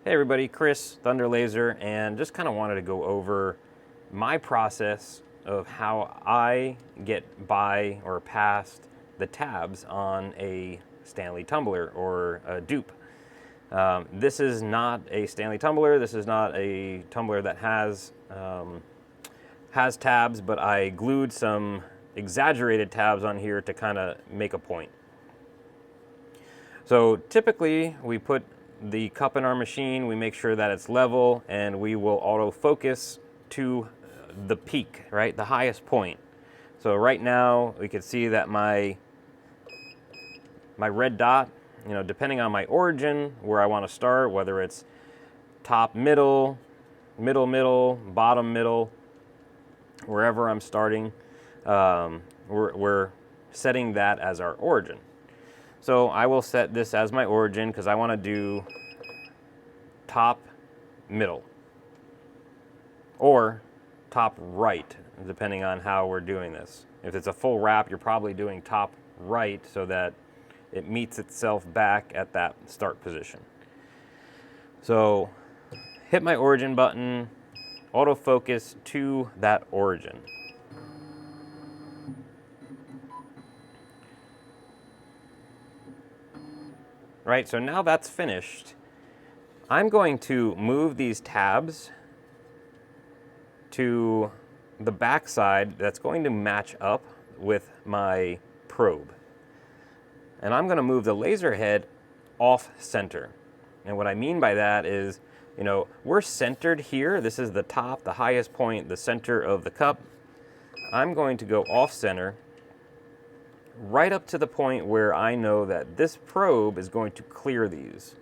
Hey everybody, Chris, Thunder Laser, and just kind of wanted to go over my process of how I get by or past the tabs on a Stanley tumbler or a Dupe. This is not a Stanley tumbler. This is not a tumbler that has tabs, but I glued some exaggerated tabs on here to kind of make a point. So typically we put the cup in our machine, we make sure that it's level, and we will autofocus to the peak, right? The highest point. So right now we can see that my red dot, depending on my origin, where I want to start, whether it's top, middle, middle, bottom, middle, wherever I'm starting, we're setting that as our origin. So I will set this as my origin because I want to do top, middle, or top right, depending on how we're doing this. If it's a full wrap, you're probably doing top right so that it meets itself back at that start position. So hit my origin button, autofocus to that origin. Right, so now that's finished. I'm going to move these tabs to the back side that's going to match up with my probe. And I'm going to move the laser head off center. And what I mean by that is, we're centered here. This is the top, the highest point, the center of the cup. I'm going to go off center right up to the point where I know that this probe is going to clear these.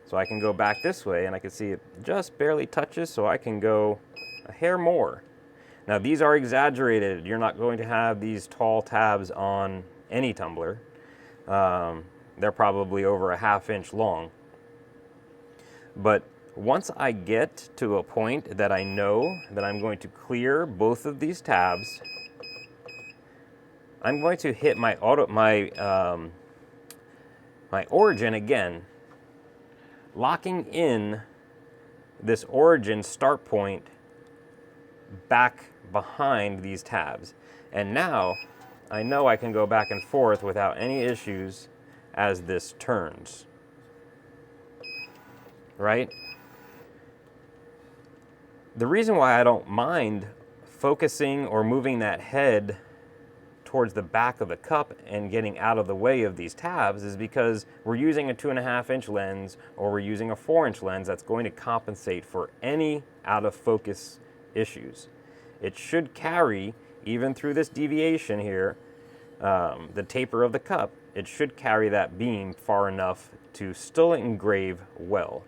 So I can go back this way and I can see it just barely touches, so I can go a hair more. Now these are exaggerated. You're not going to have these tall tabs on any tumbler. They're probably over a ½ inch long. But once I get to a point that I know that I'm going to clear both of these tabs, I'm going to hit my origin again, locking in this origin start point back behind these tabs. And now I know I can go back and forth without any issues as this turns. Right? The reason why I don't mind focusing or moving that head towards the back of the cup and getting out of the way of these tabs is because we're using a 2.5-inch lens, or we're using a 4-inch lens that's going to compensate for any out of focus issues. It should carry, even through this deviation here, the taper of the cup, it should carry that beam far enough to still engrave well.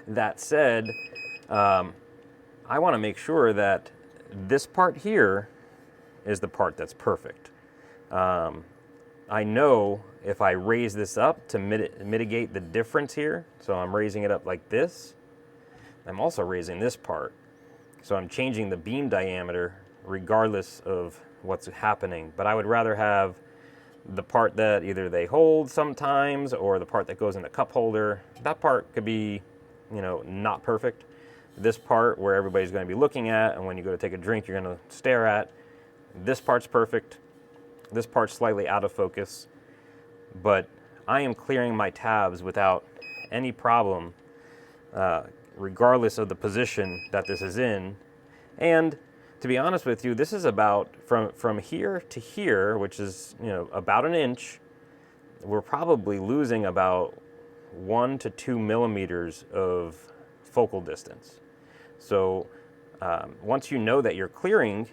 That said, I want to make sure that this part here is the part that's perfect. I know if I raise this up to mitigate the difference here, so I'm raising it up like this, I'm also raising this part. So I'm changing the beam diameter regardless of what's happening. But I would rather have the part that either they hold sometimes or the part that goes in the cup holder. That part could be, not perfect. This part where everybody's going to be looking at, and when you go to take a drink, you're going to stare at, this part's perfect. This part's slightly out of focus, but I am clearing my tabs without any problem, regardless of the position that this is in. And to be honest with you, this is about from here to here, which is about an inch. We're probably losing about 1 to 2 millimeters of focal distance. So once you know that you're clearing,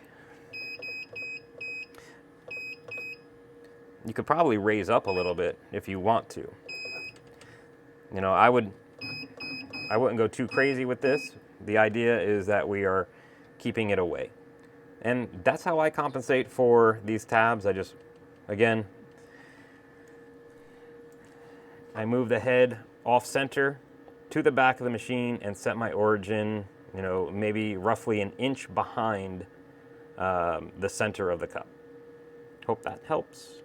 you could probably raise up a little bit if you want to. I wouldn't go too crazy with this. The idea is that we are keeping it away. And that's how I compensate for these tabs. Again, I move the head off center to the back of the machine and set my origin, maybe roughly an inch behind the center of the cup. Hope that helps.